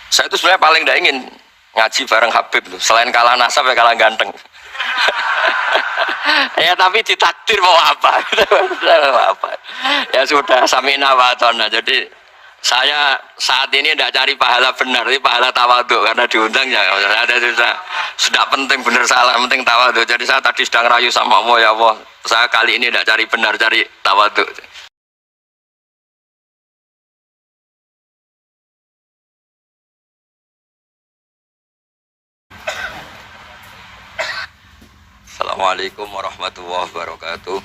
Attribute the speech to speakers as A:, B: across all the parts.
A: Saya itu sebenarnya paling tidak ingin ngaji bareng Habib tuh. Selain kalah nasab ya kalah ganteng. Ya tapi ditakdir mau apa? Mau apa? Ya sudah samina wa atona. Jadi saya saat ini tidak cari pahala benar, tapi pahala tawadhu karena diundang ya. Ada sudah penting benar salah, penting tawadhu. Jadi saya tadi sedang rayu sama Allah, ya Allah. Saya kali ini tidak cari benar, cari tawadhu. Assalamualaikum warahmatullahi wabarakatuh.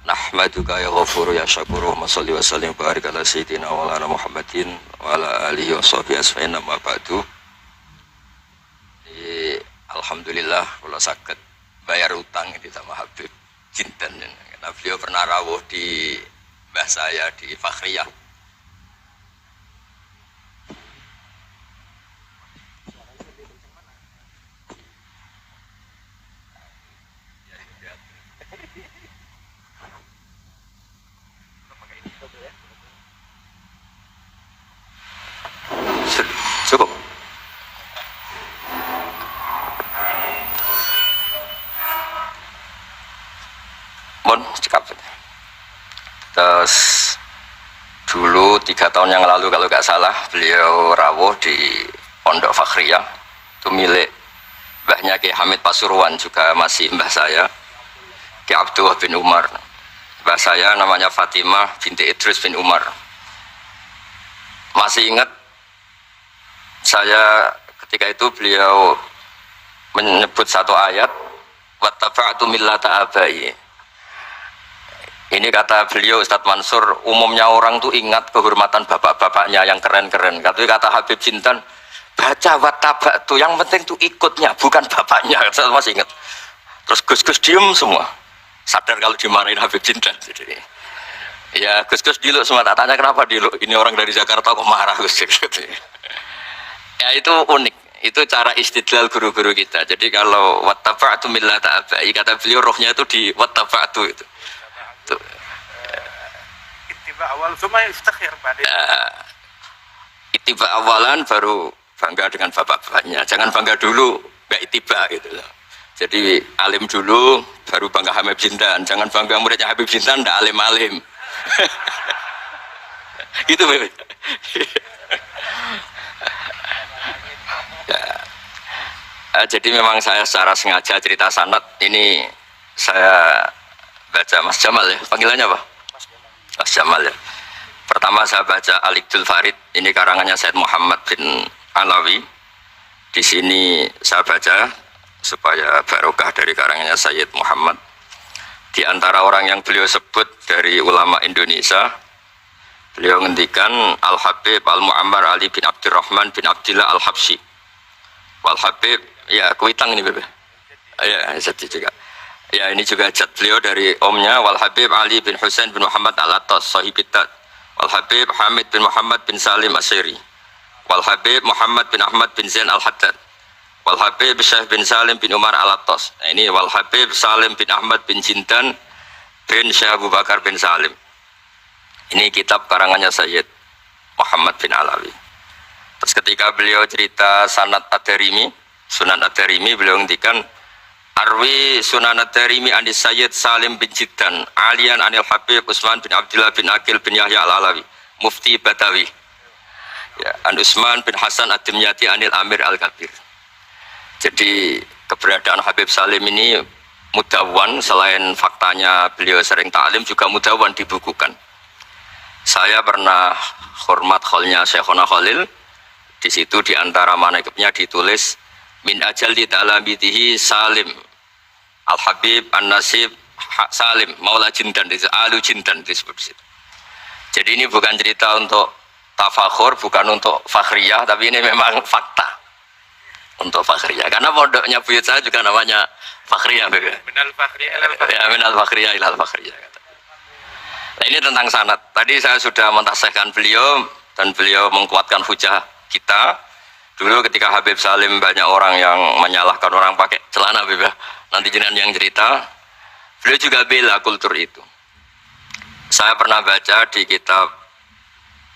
A: Nahmaduka ya ghafuru ya syakuru wa salli wa sallim barik ala sayyidina wa ala Muhammadin wa ala alihi wa sahbihi asma'in amma ba'du. Alhamdulillah kalau sakit bayar utang di sama Habib Jinten. Karena beliau pernah rawuh di mbah saya di Fakhriyah. Cukup. Mohon cekap. Terus dulu 3 tahun yang lalu kalau nggak salah beliau rawuh di Pondok Fakhriyah, itu milik mbahnya Ki Hamid Pasuruan, juga masih mbah saya Ki Abdullah bin Umar. Mbah saya namanya Fatimah binti Idris bin Umar. Masih ingat saya ketika itu beliau menyebut satu ayat wattaba'tu millata abai. Ini kata beliau Ustadz Mansur, umumnya orang tuh ingat kehormatan bapak-bapaknya yang keren-keren. Kata Habib Jinten, baca wattaba'tu, yang penting tuh ikutnya, bukan bapaknya. Saya masih ingat. Terus Gus-Gus diem semua, sadar kalau dimarahin Habib Jinten. Jadi ya Gus-Gus diluk semua, tak tanya kenapa diluk, ini orang dari Jakarta kok marah Gus. Ya itu unik, itu cara istidlal guru-guru kita. Jadi kalau wattaba'tu millata abai, kata beliau rohnya itu di wattaba'tu itu.
B: Ittiba awal cuma istakhir badin.
A: Ittiba awalan baru bangga dengan bapak-bapaknya. Jangan bangga dulu nggak ittiba gitu loh. Jadi alim dulu baru bangga Habib Jinten. Jangan bangga muridnya Habib Jinten ndak alim-alim. Itu Beb. Ya, jadi memang saya secara sengaja cerita sanad ini saya baca Mas Jamal ya, panggilannya apa? Mas Jamal ya. Pertama saya baca Al-Iqdul Farid, ini karangannya Said Muhammad bin Alawi. Di sini saya baca supaya barokah dari karangannya Sayyid Muhammad. Di antara orang yang beliau sebut dari ulama Indonesia, beliau ngendikan Al-Habib Al-Mu'ammar Ali bin Abdurrahman bin Abdillah Al-Habsyi. Wal-Habib, ya kuitang ini Bebe. Ya, jadi juga. Ya ini juga jad beliau dari omnya Wal-Habib Ali bin Husain bin Muhammad Al-Attas Sahibitat. Wal-Habib Hamid bin Muhammad bin Salim Asyiri. Wal-Habib Muhammad bin Ahmad bin Zain Al-Haddad. Wal-Habib Syekh bin Salim bin Umar Al-Attas. Nah, ini Wal-Habib Salim bin Ahmad bin Jinten bin Syekh Abu Bakar bin Salim. Ini kitab karangannya Sayyid Muhammad bin Alawi. Terus ketika beliau cerita Sanad Ad-Darimi, Sunan Ad-Darimi, beliau ngendikan Arwi Sunan Ad-Darimi anis Sayyid Salim bin Jinten Alian anil Habib Utsman bin Abdillah bin Akil bin Yahya Al-Alawi Mufti Batawi, ya, An Utsman bin Hasan Ad-Dimyati anil Amir Al-Kabir. Jadi keberadaan Habib Salim ini mudawwan, selain faktanya beliau sering ta'lim juga mudawwan, dibukukan. Saya pernah hormat kholnya Syekhona Khalil. Di situ di antara manaqibnya ditulis min ajal di ta'lamitihi Salim Al-Habib An-Nasib Salim Maula Jinten, Alu Jinten disebut di situ. Jadi ini bukan cerita untuk tafakhur, bukan untuk fakhriyah, tapi ini memang fakta untuk fakhriyah. Karena pondoknya buyut saya juga namanya fakhriyah.
B: Minal fakhriyah ilal fakhriyah.
A: Ya, minal fakhriyah ilal fakhriyah. Nah, ini tentang sanad. Tadi saya sudah mentasihkan beliau dan beliau menguatkan hujah kita. Dulu ketika Habib Salim banyak orang yang menyalahkan orang pakai celana, Habib ya. Nanti jenengan yang cerita. Beliau juga bela kultur itu. Saya pernah baca di kitab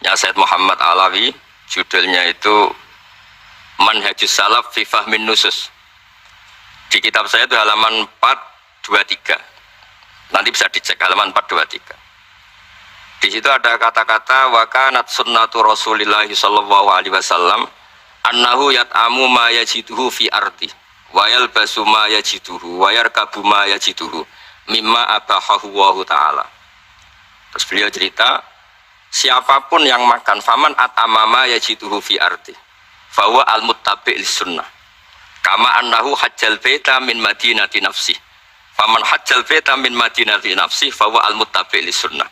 A: Ya Said Muhammad Alawi, judulnya itu Manhajus Salaf fi Fahmin Nusus. Di kitab saya itu halaman 423. Nanti bisa dicek halaman 423. Di situ ada kata-kata wa kanat sunnatu Rasulillah sallallahu alaihi wasallam annahu yat'amu ma yajiduhu fi ardi wa yalbasu ma yajiduhu wa yarkabu ma yajiduhu mimma abahahu wa ta'ala. Terus beliau cerita, siapapun yang makan faman at'ama ma yajiduhu fi ardi fahuwa al-muttabi' lis-sunnah kama annahu hajjal baita min madinati nafsi faman hajjal baita min madinati nafsi fahuwa al-muttabi' lis-sunnah.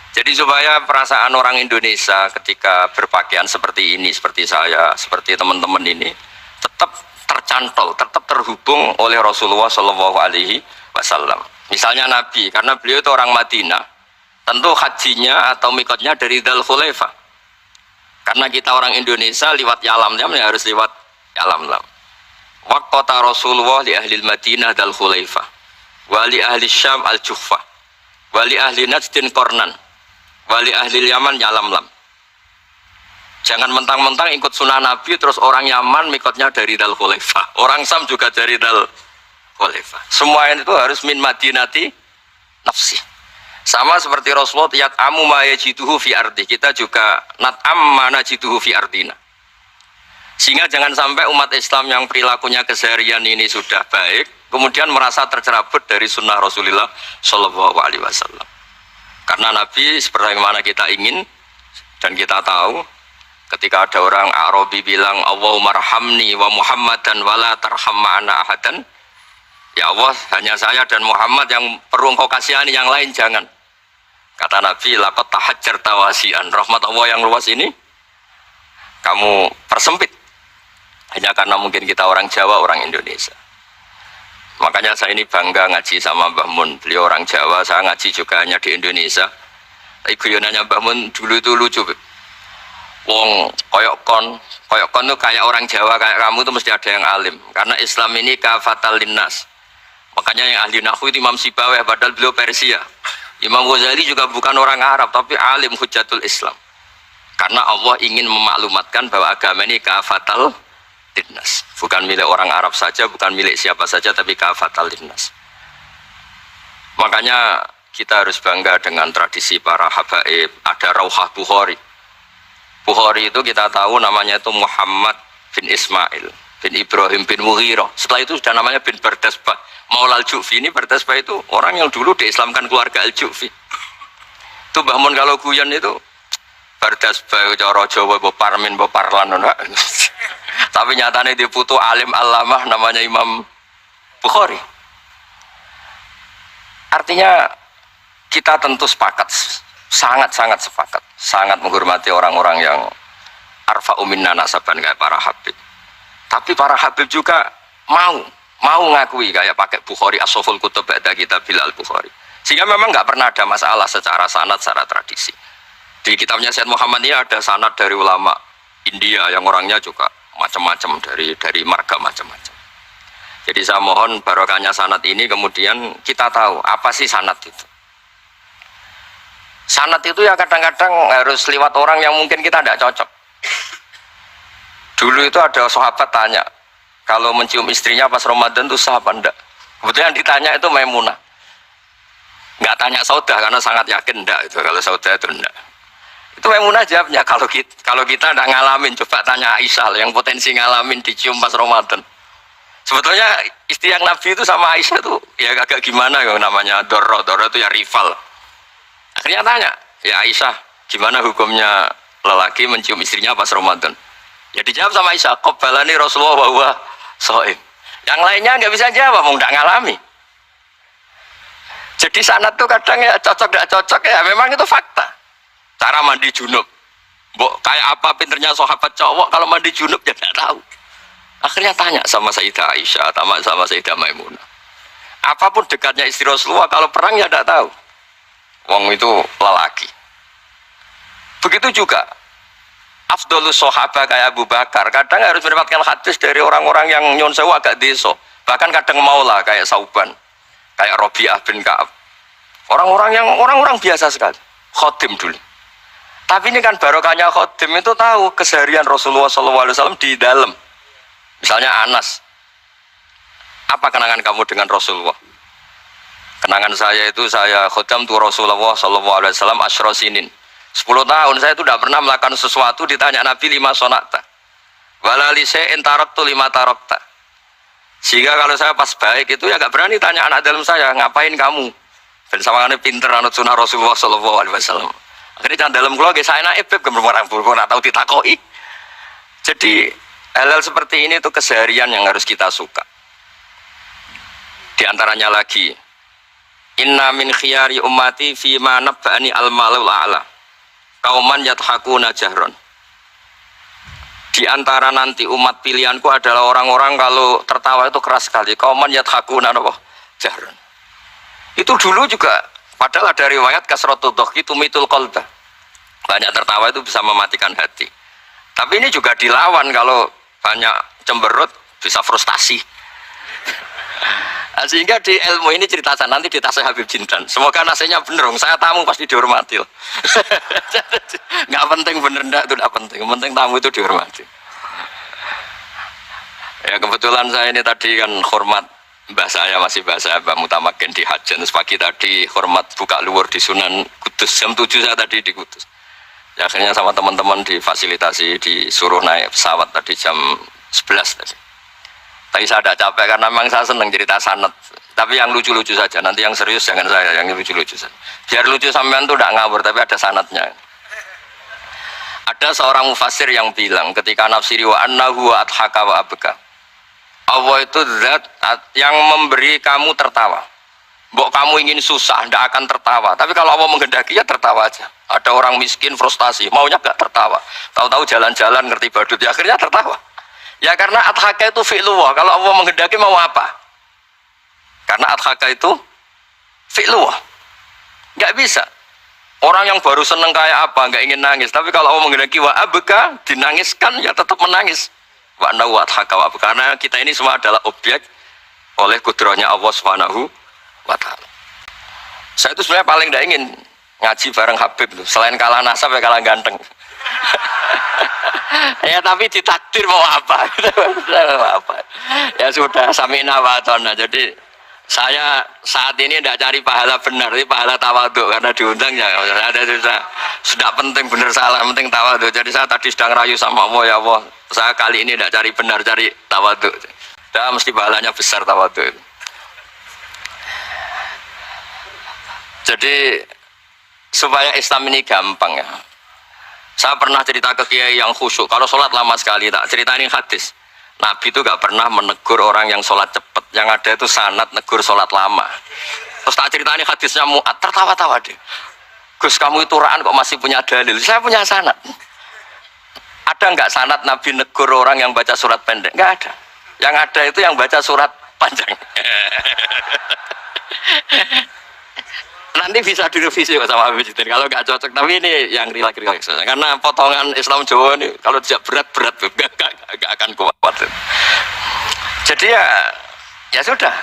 A: Jadi supaya perasaan orang Indonesia ketika berpakaian seperti ini, seperti saya, seperti teman-teman ini tetap tercantol, tetap terhubung oleh Rasulullah Shallallahu Alaihi Wasallam. Misalnya Nabi, karena beliau itu orang Madinah, tentu hajinya atau mikotnya dari Dzul Khulaifah. Karena kita orang Indonesia lewat Yalamlam ya harus lewat Yalamlam. Waqata Rasulullah li ahli Madinah Dzul Khulaifah, wa li ahli Syam al-Juhfah, wa li ahli Najdin Qornan, wali ahli Yaman Yalamlam. Jangan mentang-mentang ikut sunnah Nabi terus orang Yaman mikotnya dari Dzul Khulaifah, orang Sam juga dari Dzul Khulaifah. Semua itu harus min madinati nafsi. Sama seperti Rasulullah yat'amu ma yajiduhu fi ardi, kita juga nat'am ma najiduhu fi ardina. Sehingga jangan sampai umat Islam yang perilakunya keseharian ini sudah baik kemudian merasa tercerabut dari sunnah Rasulullah Shallallahu Alaihi Wasallam. Karena Nabi sebagaimana kita ingin dan kita tahu, ketika ada orang Arabi bilang Allahumma rahamni wa Muhammadan wala tarham ma'ana ahadan, ya Allah hanya saya dan Muhammad yang perlu engkau kasihani, yang lain jangan. Kata Nabi, laqad tahajjarta wasi'an, rahmat Allah yang luas ini kamu persempit hanya karena mungkin kita orang Jawa, orang Indonesia. Makanya saya ini bangga ngaji sama Mbah Mun. Beliau orang Jawa, saya ngaji juga hanya di Indonesia. Tapi guyonannya Mbah Mun dulu itu lucu. Wong koyok kon itu kayak orang Jawa, kayak kamu itu mesti ada yang alim. Karena Islam ini kafatal linnas. Makanya yang ahli nahwu itu Imam Sibawayh, padahal beliau Persia. Imam Ghazali juga bukan orang Arab, tapi alim hujatul Islam. Karena Allah ingin memaklumatkan bahwa agama ini kafatal linnas, bukan milik orang Arab saja, bukan milik siapa saja, tapi kafatal linnas. Makanya kita harus bangga dengan tradisi para habaib. Ada Rauhah Bukhari. Bukhari itu kita tahu namanya itu Muhammad bin Ismail bin Ibrahim bin Mughirah. Setelah itu sudah namanya bin Bardasbah. Maula al-Ju'fi ini, Bardasbah itu orang yang dulu diislamkan keluarga al-Ju'fi. Itu Mbah Mun kalau guyon itu Bardasbah cara Jawa bo parmin bo parlan. Tapi nyatanya dia putu alim alamah namanya Imam Bukhari. Artinya kita tentu sepakat, sangat-sangat sepakat, sangat menghormati orang-orang yang arfa'u minna nasaban kayak para habib. Tapi para habib juga mau ngakui kayak pakai Bukhari as-Soful Kutub ba'da kitabil al-Bukhari. Sehingga memang nggak pernah ada masalah secara sanad, secara tradisi. Di kitabnya Said Muhammad ini ada sanad dari ulama India yang orangnya juga macam-macam, dari marga macam-macam. Jadi saya mohon barokahnya sanad ini kemudian kita tahu apa sih sanad itu. Sanad itu ya kadang-kadang harus lewat orang yang mungkin kita tidak cocok. Dulu itu ada sahabat tanya, kalau mencium istrinya pas Ramadan itu sah apa enggak? Kebetulan ditanya itu Maimunah. Nggak tanya Saudah karena sangat yakin enggak itu, kalau Saudah itu enggak. Itu Maimunah jawabnya, kalau kita tidak ngalamin, coba tanya Aisyah yang potensi ngalamin dicium pas Ramadan. Sebetulnya istri yang Nabi itu sama Aisyah itu ya agak gimana ya namanya, Doro itu ya rival. Akhirnya tanya, ya Aisyah gimana hukumnya lelaki mencium istrinya pas Ramadan? Ya dijawab sama Aisyah, qabbalani Rasulullah wa huwa shaim. Yang lainnya nggak bisa jawab, mau nggak ngalami. Jadi sanad tuh kadang ya cocok nggak cocok ya memang itu fakta. Cara mandi junub, kayak apa pinternya sahabat cowok kalau mandi junub ya nggak tahu. Akhirnya tanya sama Sayyidah Aisyah, sama Sayyidah Maimunah. Apapun dekatnya istri Rasulullah, kalau perang ya nggak tahu. Wong itu lelaki. Begitu juga afdolus sahabat kayak Abu Bakar, kadang harus mendapatkan hadis dari orang-orang yang nyon sewu agak deso. Bahkan kadang maula kayak Sauban, kayak Robi'ah bin Ka'ab. Orang-orang biasa sekali, khotim dulu. Tapi ini kan barokahnya khodim itu tahu keseharian Rasulullah SAW di dalam. Misalnya Anas, apa kenangan kamu dengan Rasulullah? Kenangan saya itu saya khodim tuh Rasulullah SAW asyra sinin. 10 tahun saya itu tidak pernah melakukan sesuatu, ditanya Nabi 5 sonakta. Walalise entaroktu 5 tarokta. Sehingga kalau saya pas baik itu ya gak berani tanya anak dalam saya, ngapain kamu? Dan sama pinter anut sunnah Rasulullah SAW. Akhirnya dalam keluarga saya naik beb gembrong tahu ditakoi. Jadi hal-hal seperti ini itu keseharian yang harus kita suka. Di antaranya lagi, inna min khiyari ummati fima nabba'ani al-malul a'la kauman yathakuna jahron. Di antara nanti umat pilihanku adalah orang-orang kalau tertawa itu keras sekali, kauman yathakuna jahron. Itu dulu juga padahal ada riwayat kasratul dhahki tumitul qalba. Banyak tertawa itu bisa mematikan hati. Tapi ini juga dilawan kalau banyak cemberut bisa frustasi. Nah, sehingga di ilmu ini cerita saya nanti di tasnya Habib Jindan. Semoga nasinya bener, saya tamu pasti dihormati. Nggak penting bener enggak itu enggak penting. Yang penting tamu itu dihormati. Ya kebetulan saya ini tadi kan hormat mbah saya, masih mbah saya Mbah Mutamakin di Hajan. Terus pagi tadi hormat buka luar di Sunan Kudus. Jam 7 saya tadi di Kudus. Ya, akhirnya sama teman-teman difasilitasi, disuruh naik pesawat tadi jam 11 tadi. Tapi saya tidak capek karena memang saya senang cerita sanad. Tapi yang lucu-lucu saja, nanti yang serius jangan saya, yang lucu-lucu saja. Biar lucu sampean tuh tidak ngawur, tapi ada sanadnya. Ada seorang mufassir yang bilang ketika nafsiri wa annahu wa adhaka wa abka. Allah itu zat yang memberi kamu tertawa. Mbok kamu ingin susah, tidak akan tertawa. Tapi kalau Allah menghendaki ya tertawa aja. Ada orang miskin frustasi, maunya gak tertawa. Tahu-tahu jalan-jalan ngerti badut, ya akhirnya tertawa. Ya karena adhaka itu fi'lullah. Kalau Allah menghendaki mau apa? Karena adhaka itu fi'lullah. Gak bisa. Orang yang baru seneng kayak apa, gak ingin nangis. Tapi kalau Allah menghendaki wa abka, dinangiskan ya tetap menangis. Wa anna wa adhaka wa abka. Karena kita ini semua adalah objek oleh kudrahnya Allah Subhanahu wa ta'ala. Saya itu sebenarnya paling tidak ingin ngaji bareng Habib tuh. Selain kalah nasab ya kalah ganteng. Ya tapi ditakdir mau apa? Ya sudah samina wa atona. Jadi saya saat ini tidak cari pahala benar, tapi pahala tawadhu karena diundang ya. Ada sudah penting benar salah, penting tawadhu. Jadi saya tadi sedang rayu sama Allah, ya Allah. Saya kali ini tidak cari benar, cari tawadhu. Dah mesti pahalanya besar tawadhu itu. Jadi supaya Islam ini gampang ya. Saya pernah cerita ke kiai yang khusyuk. Kalau sholat lama sekali, tak cerita ini hadis. Nabi itu gak pernah menegur orang yang sholat cepat. Yang ada itu sanad negur sholat lama. Terus tak cerita ini hadisnya Mu'ad, tertawa-tawa deh. Gus kamu itu raan kok masih punya dalil. Saya punya sanad. Ada nggak sanad Nabi negur orang yang baca surat pendek? Nggak ada. Yang ada itu yang baca surat panjang. Nanti bisa direvisi sama Habib Jitin kalau nggak cocok, tapi ini yang rileks saja karena potongan Islam Jawa ini kalau tidak berat nggak akan kuat. Jadi ya sudah,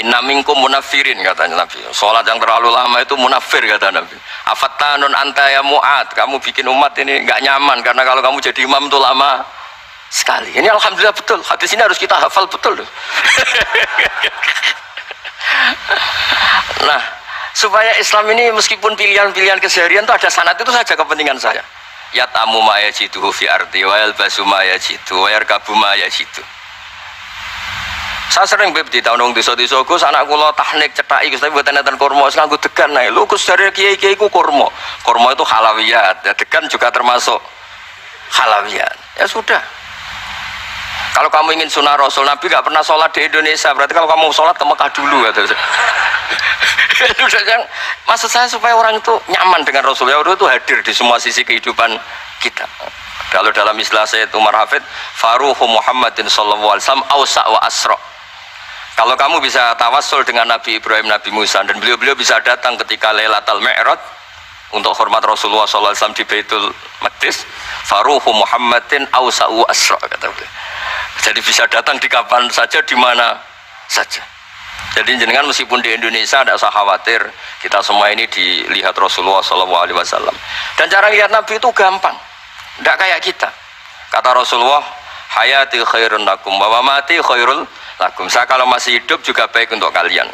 A: inna minkum munafirin katanya Nabi. Sholat yang terlalu lama itu munafir kata Nabi. Afattanun anta ya Mu'ad, kamu bikin umat ini nggak nyaman karena kalau kamu jadi imam itu lama sekali. Ini alhamdulillah betul, hadis ini harus kita hafal betul loh. Nah, supaya Islam ini meskipun pilihan-pilihan keseharian itu ada sanad, itu saja kepentingan saya. Ya tamu ma yajiduhu fi ardi wa yalbasu ma yajidu wa yarkabu ma yajidu. Saya sering beb di tahun desa-desa Gus anak kula tahnik cethaki Gus tapi mboten enten kurma nganggo degan ae. Lho Gus dari kiai-kiai ku kurma. Kurma itu halawiyat, ya degan juga termasuk halawiyat. Ya sudah. Kalau kamu ingin sunnah Rasul, Nabi gak pernah sholat di Indonesia, berarti kalau kamu sholat ke Mekah dulu kata saya. Maksud saya supaya orang itu nyaman dengan Rasul, ya itu hadir di semua sisi kehidupan kita. Kalau dalam istilah saya itu Umar Hafid, Faruhu Muhammadin sallallahu alaihi wasallam awsa' wa asra'. Kalau kamu bisa tawassul dengan Nabi Ibrahim, Nabi Musa, dan beliau-beliau bisa datang ketika Lailatul Mi'raj untuk hormat Rasulullah sallallahu alaihi wasallam di Baitul Maqdis, Faruhu Muhammadin awsa' wa asra' kata beliau. Jadi bisa datang di kapan saja, di mana saja. Jadi jenengan meskipun di Indonesia tidak usah khawatir, kita semua ini dilihat Rasulullah SAW. Dan cara lihat Nabi itu gampang, tidak kayak kita. Kata Rasulullah, hayati khairun lakum, wa mamati khairul lakum. Saya kalau masih hidup juga baik untuk kalian.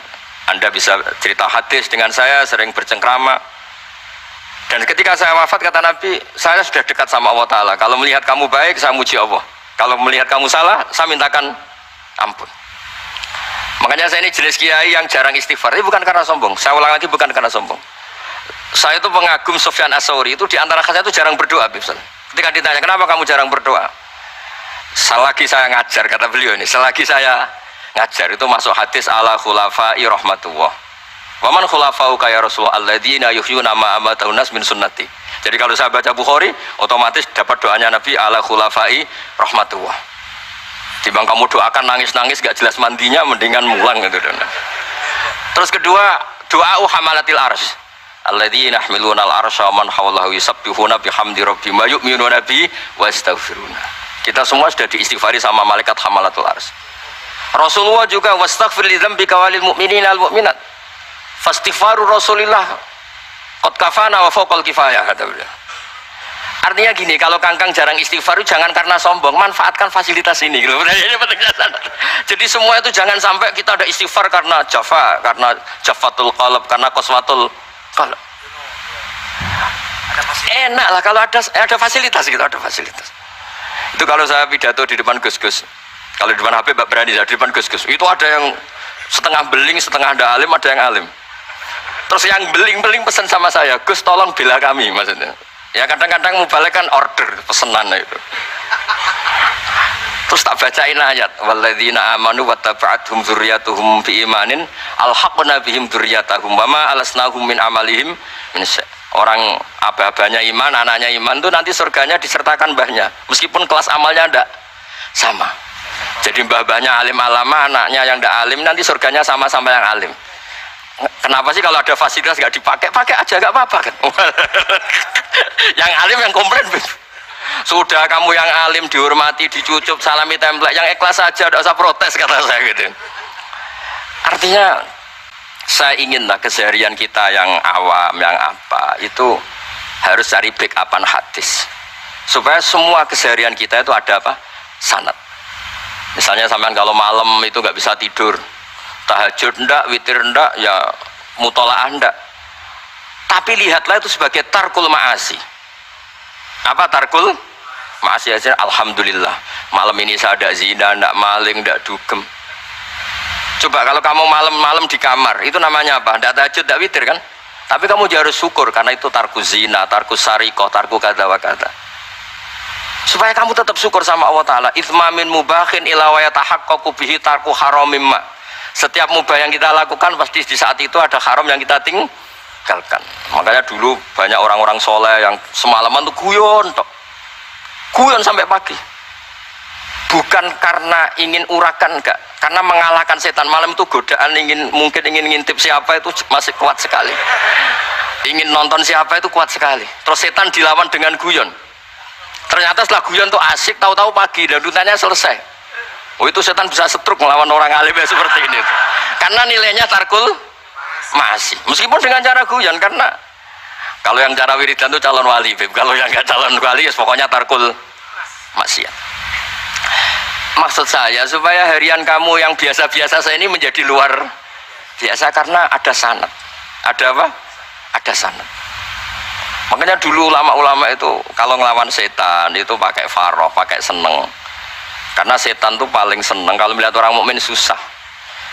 A: Anda bisa cerita hadis dengan saya, sering bercengkrama. Dan ketika saya wafat, kata Nabi, saya sudah dekat sama Allah Ta'ala. Kalau melihat kamu baik, saya muji Allah. Kalau melihat kamu salah, saya mintakan ampun. Makanya saya ini jenis kiai yang jarang istighfar. Ini bukan karena sombong. Saya ulang lagi, bukan karena sombong. Saya itu pengagum Sufyan As-Tsauri. Itu di antara saya itu jarang berdoa. Ketika ditanya, kenapa kamu jarang berdoa? Selagi saya ngajar, kata beliau ini. Selagi saya ngajar, itu masuk hadis ala khulafa'i rahmatullah. Waman khulafa'u kaya Rasulullah alladzina yuhyuna ma amatahun nas min sunnati. Jadi kalau saya baca Bukhari, otomatis dapat doanya Nabi ala khulafa'i rahmatullah. Timbang kamu doakan nangis-nangis gak jelas mandinya, mendingan mulang gitu. Terus kedua, doa hamalatil arsy alladzina yahmiluna al-arsya wa man hawlahu yusabbihuna bihamdi rabbihim wa yu'minuna bihi wa yastaghfiruna. Kita semua sudah diistighfari sama malaikat hamalatul arsy. Rasulullah juga wastaghfir li dzambika walil mu'minina wal mu'minat. Fastighfaru Rasulillah qad kafana wa fawqal kifayah, kata beliau. Artinya gini, kalau kangkang jarang istighfar jangan karena sombong, manfaatkan fasilitas ini gitu. Ini pentingnya. Jadi semua itu jangan sampai kita ada istighfar karena jafa, karena jafatul qalb, karena qaswatul qalb. Enak lah kalau ada fasilitas gitu, ada fasilitas. Itu kalau saya pidato di depan Gus-Gus. Kalau di depan Habib Mbak berani, di depan Gus-Gus. Itu ada yang setengah beling, setengah ada alim, ada yang alim. Terus yang beling-beling pesan sama saya, Gus tolong bela kami, maksudnya. Ya kadang-kadang mubalek kan order pesanan itu. Terus tak bacain ayat walladzina amanu wattaba'athum dzurriyyatuhum biimanin alhaqna bihim dzurriyyatahum wama alasnahum min amalihim min syai'. Orang aba-abanya iman, anaknya iman itu nanti surganya disertakan mbahnya meskipun kelas amalnya tidak sama. Jadi mbah-mbahnya alim alama, anaknya yang tidak alim nanti surganya sama-sama yang alim. Kenapa sih kalau ada fasilitas nggak dipakai? Pakai aja nggak apa-apa kan. Yang alim yang komplain. Sudah kamu yang alim dihormati, dicucup, salami template, yang ikhlas saja, tidak usah protes, kata saya gitu. Artinya saya inginlah keseharian kita yang awam, yang apa itu harus cari backupan hadis supaya semua keseharian kita itu ada apa? Sanad. Misalnya sampean kalau malam itu nggak bisa tidur, tahajud ndak, witir ndak, ya mutolaah ndak. Tapi lihatlah itu sebagai tarkul ma'asi. Apa tarkul ma'asi aja? Alhamdulillah malam ini saya tidak zina, tidak maling, tidak dugem. Coba kalau kamu malam-malam di kamar, itu namanya apa? Tidak tahajud, tidak witir kan? Tapi kamu harus syukur karena itu tarkus zina, tarkus sarikoh, tarku kata wa kata. Supaya kamu tetap syukur sama Allah Ta'ala. Ithmamin mubahin ila wa yatahaqqaqu bihi tarku haramim ma. Setiap mubah yang kita lakukan pasti di saat itu ada haram yang kita tinggalkan. Makanya dulu banyak orang-orang soleh yang semalaman tuh guyon sampai pagi. Bukan karena ingin urakan, enggak, karena mengalahkan setan. Malam itu godaan mungkin ingin ngintip siapa itu masih kuat sekali. Ingin nonton siapa itu kuat sekali. Terus setan dilawan dengan guyon. Ternyata setelah guyon tuh asik, tahu-tahu pagi dan dutanya selesai. Oh itu setan bisa setruk melawan orang alim seperti ini. Karena nilainya tarkul masih. Meskipun dengan cara guyon, karena kalau yang cara wiridan itu calon wali, kalau yang nggak calon wali ya pokoknya tarkul maksiat. Maksud saya supaya harian kamu yang biasa-biasa saya ini menjadi luar biasa karena ada sanad. Ada apa? Ada sanad. Makanya dulu ulama-ulama itu kalau ngelawan setan itu pakai faroh, pakai seneng. Karena setan itu paling seneng kalau melihat orang mukmin susah.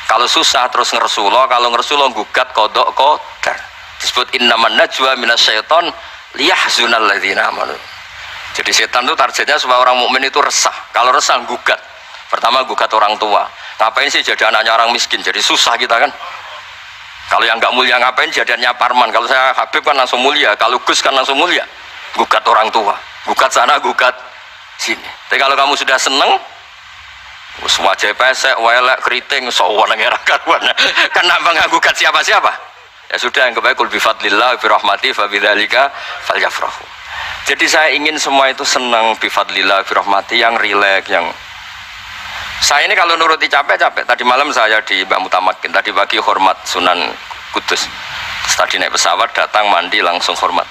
A: Kalau susah terus ngersulo, kalau ngersulo gugat kodok kodar. Disebut innaman najwa minasyaiton liyahzunal ladzina amanu. Jadi setan itu targetnya supaya orang mukmin itu resah. Kalau resah gugat. Pertama gugat orang tua. Ngapain sih jadi anaknya orang miskin? Jadi susah kita kan. Kalau yang nggak mulia ngapain jadiannya parman? Kalau saya Habib kan langsung mulia, kalau Gus kan langsung mulia. Gugat orang tua, gugat sana, gugat sini. Tapi kalau kamu sudah seneng, wajah pesek, welek, keriting, sawan ngerah karuan. Kenapa nggak gugat siapa-siapa? Ya sudah, yang kebaik kul bifadlillah birahmati fabidzalika falyafrahu. Jadi saya ingin semua itu senang bifadlillah birahmati, yang rileks, yang Saya ini kalau nuruti capek-capek. Tadi malam saya di Mbah Mutamakin, tadi pagi hormat Sunan Kudus. Terus tadi naik pesawat, datang mandi langsung hormat.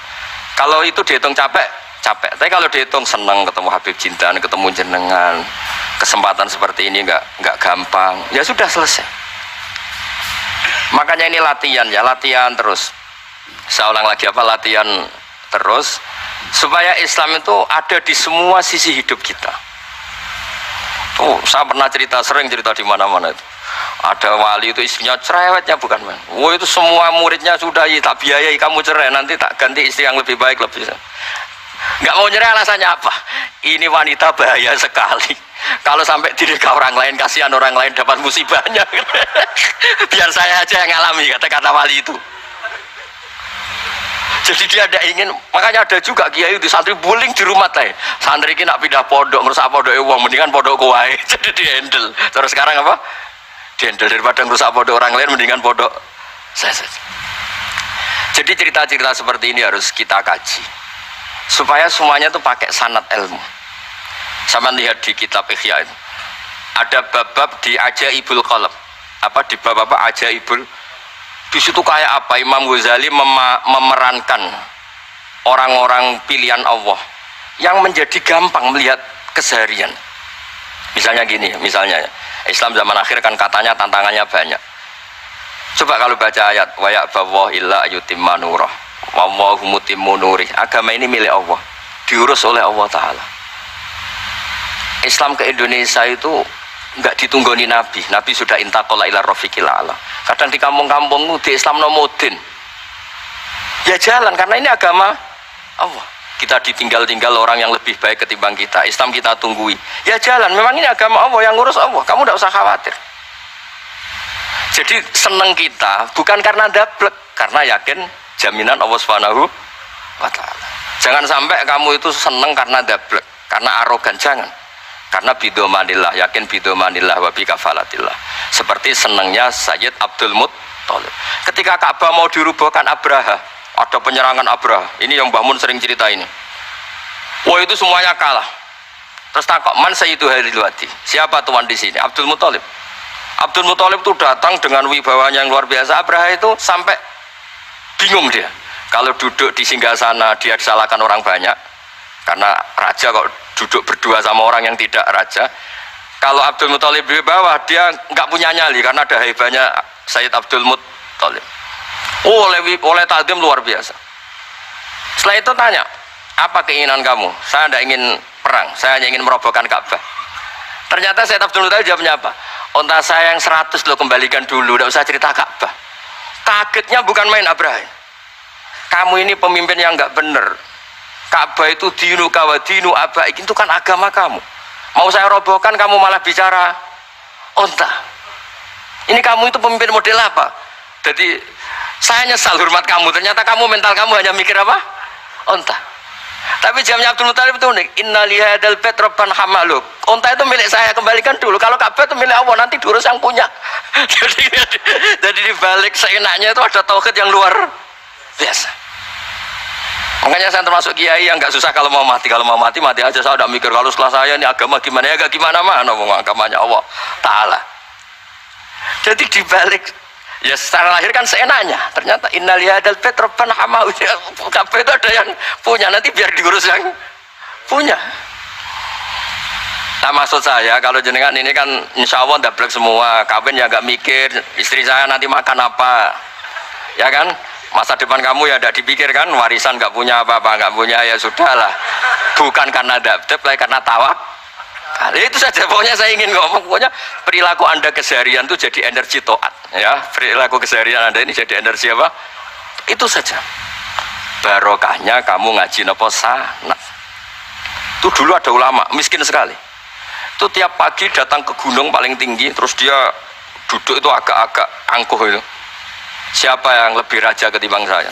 A: Kalau itu dihitung capek, capek. Tapi kalau dihitung senang ketemu Habib Jintan, ketemu jenengan, kesempatan seperti ini nggak gampang. Ya sudah selesai. Makanya ini latihan ya, latihan terus. Saya ulang lagi latihan terus supaya Islam itu ada di semua sisi hidup kita. Tuh, saya pernah sering cerita di mana-mana itu. Ada wali itu istrinya cerewetnya bukan main. Wah itu semua muridnya sudah tak biayai kamu cerai, nanti tak ganti istri yang lebih baik lebih. Nggak mau nyerah alasannya apa? Ini wanita bahaya sekali. Kalau sampai dinikah orang lain, kasihan orang lain dapat musibahnya. Biar saya aja yang ngalami, kata-kata wali itu. Jadi dia ada ingin, makanya ada juga kiai di santri buling di rumah teh. Santri ini nak pindah pondok, ngerusak pondok uang, mendingan pondok kuai. Jadi di handle. Terus sekarang apa? Di handle daripada ngerusak pondok orang lain, mendingan pondok saya saja. Jadi cerita-cerita seperti ini harus kita kaji, supaya semuanya itu pakai sanad ilmu. Sama lihat di kitab Ihya itu, ada bab-bab di Ajaibul Qalam. Apa di bab apa Ajaibul? Di situ kayak apa Imam Ghazali memerankan orang-orang pilihan Allah yang menjadi gampang melihat keseharian. Misalnya gini, misalnya Islam zaman akhir kan katanya tantangannya banyak. Coba kalau baca ayat wa ya'ballahu illa yutimma nurah wallahu mutimmu nurih. Agama ini milik Allah, diurus oleh Allah Ta'ala. Islam ke Indonesia itu enggak ditunggoni Nabi. Nabi sudah intaqala ila rafiqil a'la. Kadang di kampung-kampung di Islam nomodin. Ya jalan karena ini agama Allah. Kita ditinggal-tinggal orang yang lebih baik ketimbang kita. Islam kita tunggui. Ya jalan, memang ini agama Allah yang ngurus Allah. Kamu tidak usah khawatir. Jadi seneng kita bukan karena dablek, karena yakin jaminan Allah Subhanahu wa Ta'ala. Jangan sampai kamu itu seneng karena dablek, karena arogan, jangan. Karena bidomanillah, yakin bidomanillah wa bikafalatillah. Seperti senangnya Sayyid Abdul Muttalib. Ketika Ka'bah mau dirubuhkan Abraha, ada penyerangan Abraha. Ini yang Mbah Mun sering cerita ini. Wah itu semuanya kalah. Terus takok, man Sayyidu Hadhil Wadi? Siapa tuan di sini? Abdul Muttalib. Abdul Muttalib itu datang dengan wibawanya yang luar biasa. Abraha itu sampai bingung dia. Kalau duduk di singgasana dia disalahkan orang banyak. Karena raja kok duduk berdua sama orang yang tidak raja. Kalau Abdul Muttalib di bawah dia nggak punya nyali karena ada haibahnya Sayyid Abdul Muttalib. Oleh takdim luar biasa. Setelah itu tanya, apa keinginan kamu? Saya tidak ingin perang, saya hanya ingin merobohkan Ka'bah. Ternyata Sayyid Abdul Muttalib jawabnya apa? Unta saya yang 100 lo kembalikan dulu, tidak usah cerita Ka'bah. Kagetnya bukan main Abraham. Kamu ini pemimpin yang nggak benar. Ka'bah itu dinu kawa dinu abaik, itu kan agama kamu. Mau saya robohkan kamu malah bicara onta. Ini kamu itu pemimpin model apa? Jadi saya nyesal hormat kamu, ternyata kamu mental kamu hanya mikir apa? Onta. Tapi jamnya Abdul Muttalib itu unik. Inna lihadal bait rabban hamaluk. Onta itu milik saya, kembalikan dulu. Kalau Ka'bah itu milik Allah, nanti diurus yang punya. jadi di balik seenaknya itu ada tauhid yang luar biasa. Makanya saya termasuk kiai yang nggak susah kalau mau mati. Kalau mau mati, mati aja. Saya udah mikir kalau setelah saya ini agama gimana ya, gak gimana mana agamanya Allah Ta'ala. Jadi dibalik ya secara lahir kan seenaknya. Ternyata innal yadal bait rabban hamau. Kabeh itu ada yang punya, nanti biar diurus yang punya. Nah maksud saya kalau jenengan ini kan insya Allah dablek semua. Kawin ya nggak mikir istri saya nanti makan apa, ya kan? Masa depan kamu ya tidak dipikirkan, warisan nggak punya apa-apa, nggak punya ya sudahlah. Bukan karena dablek, karena tawak. Itu saja pokoknya saya ingin ngomong, pokoknya perilaku Anda keseharian itu jadi energi to'at, ya. Perilaku keseharian Anda ini jadi energi apa? Itu saja. Barokahnya kamu ngaji nopo sanad. Itu dulu ada ulama miskin sekali. Itu tiap pagi datang ke gunung paling tinggi, terus dia duduk itu agak-agak angkuh itu. Siapa yang lebih raja ketimbang saya?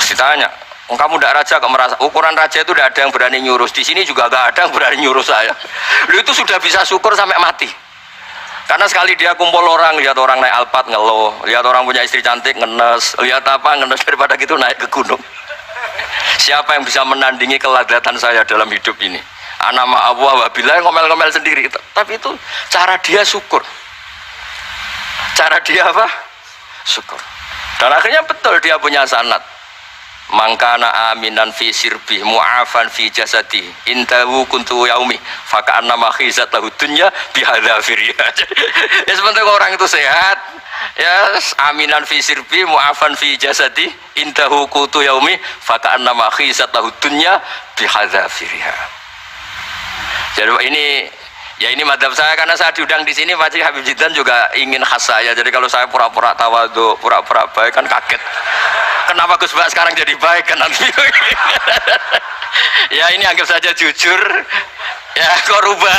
A: Terus ditanya, kamu tidak raja kok merasa? Ukuran raja itu tidak ada yang berani nyurus. Di sini juga tidak ada yang berani nyurus saya. Lu itu sudah bisa syukur sampai mati. Karena sekali dia kumpul orang, lihat orang naik Alphard ngeluh, lihat orang punya istri cantik ngenes, lihat apa ngenes, daripada gitu naik ke gunung. Siapa yang bisa menandingi keladatan saya dalam hidup ini? anama Allah wabillah, ngomel-ngomel sendiri. Tapi itu cara dia syukur. Cara dia apa? Syukur. Dan akhirnya betul dia punya sanad. Mangkana aminan fi sirbi mu'afan fi jasadi intahu kuntu yaumi faka'anna ma khizat lahu dunya bihadzafiriya. Ya sebenarnya orang itu sehat, ya aminan fi sirbi mu'afan fi jasadi intahu kuntu yaumi faka'anna ma khizat lahu dunya bihadzafiriya. Jadi ini madhab saya, karena saya diundang di sini pasti Habib Jiddan juga ingin khas saya. Jadi kalau saya pura-pura tawadhu, pura-pura baik kan kaget. Kenapa Gus Bak sekarang jadi baik kan nanti? Ya ini anggap saja jujur. Ya kok rubah.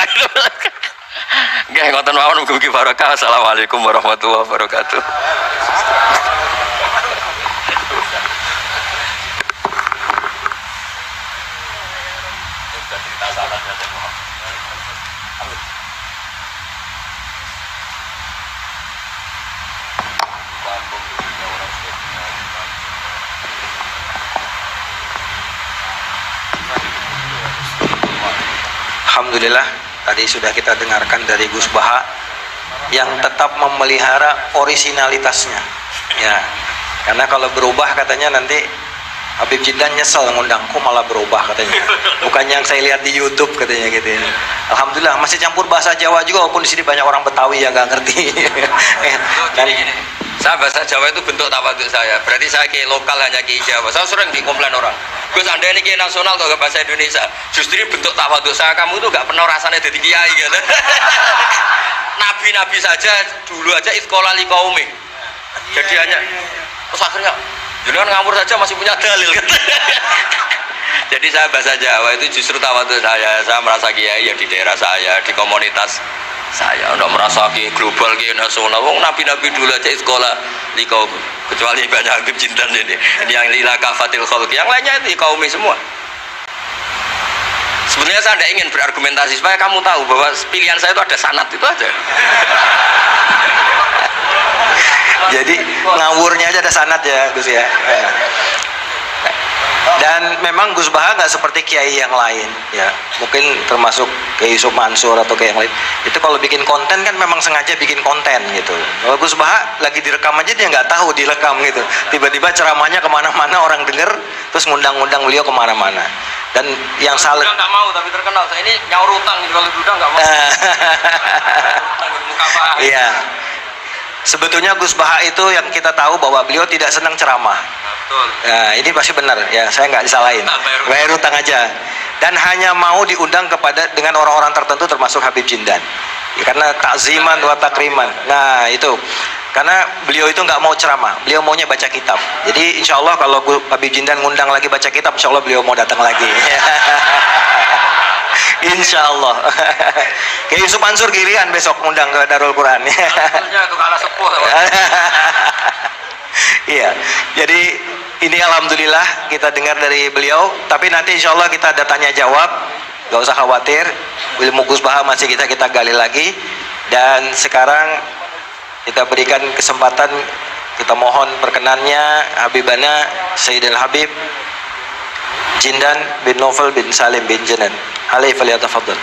A: Nggih ngoten mawon, mugi-mugi barokah. Assalamualaikum warahmatullahi wabarakatuh.
C: Alhamdulillah, tadi sudah kita dengarkan dari Gus Baha yang tetap memelihara orisinalitasnya. Ya, karena kalau berubah katanya nanti Habib Jiddan nyesel ngundangku malah berubah katanya. Bukan yang saya lihat di YouTube katanya gitu ya. Alhamdulillah masih campur bahasa Jawa juga, walaupun di sini banyak orang Betawi yang nggak ngerti. Dan
A: Gini. Saya bahasa Jawa itu bentuk tawadhu saya. Berarti saya kayak lokal hanya kayak Jawa. Saya sering dikomplain orang. Gus Anda ini kayak nasional kok bahasa Indonesia. Justru bentuk tawadhu saya, kamu itu nggak pernah rasanya jadi kiai gitu. Nabi-nabi saja dulu aja iskola li kaumi. Jadi hanya terus akhirnya jadi kan ngawur saja masih punya dalil gitu. Jadi saya bahasa Jawa itu justru tawadhu saya. Saya merasa kiai ya di daerah saya, di komunitas saya, udah merasa ki global ki nasional. Wong nabi-nabi dulu aja sekolah di kaum, kecuali banyak Habib Jiddan ini yang lila kafatil khalqi, yang lainnya itu kaumi semua. Sebenarnya saya tidak ingin berargumentasi supaya kamu tahu bahwa pilihan saya itu ada sanad itu aja.
C: jadi ngawurnya aja ada sanad ya Gus ya. Dan memang Gus Baha nggak seperti kiai yang lain ya, mungkin termasuk Kiai Yusuf Mansur atau kayak yang lain. Itu kalau bikin konten kan memang sengaja bikin konten gitu. Kalau Gus Baha lagi direkam aja dia nggak tahu direkam gitu. Tiba-tiba ceramahnya kemana-mana, orang denger, terus ngundang-ngundang beliau kemana-mana. Dan yang salah
A: nggak mau tapi terkenal. Saya ini nyaur utang gitu, kalau udah nggak mau.
C: Iya. Sebetulnya Gus Baha itu yang kita tahu bahwa beliau tidak senang ceramah.
A: Betul.
C: Nah, ini pasti benar ya, saya nggak disalahin. Bayar utang aja. Dan hanya mau diundang kepada dengan orang-orang tertentu termasuk Habib Jiddan. Ya, karena takziman wa takriman. Nah, itu. Karena beliau itu nggak mau ceramah, beliau maunya baca kitab. Jadi insya Allah kalau Habib Jiddan ngundang lagi baca kitab, insya Allah beliau mau datang lagi. Insya Allah. Kayak Yusuf Mansur giliran besok ngundang ke Darul Quran.
A: Itu kalah sepuh.
C: Iya, jadi ini alhamdulillah kita dengar dari beliau. Tapi nanti insya Allah kita ada tanya jawab, gak usah khawatir. Ilmu Gus Baha masih kita gali lagi. Dan sekarang kita berikan kesempatan, kita mohon perkenannya Habibana Sayyidil Habib Jiddan bin Novel bin Salim bin Janan. Alaihi faliyatafadhal.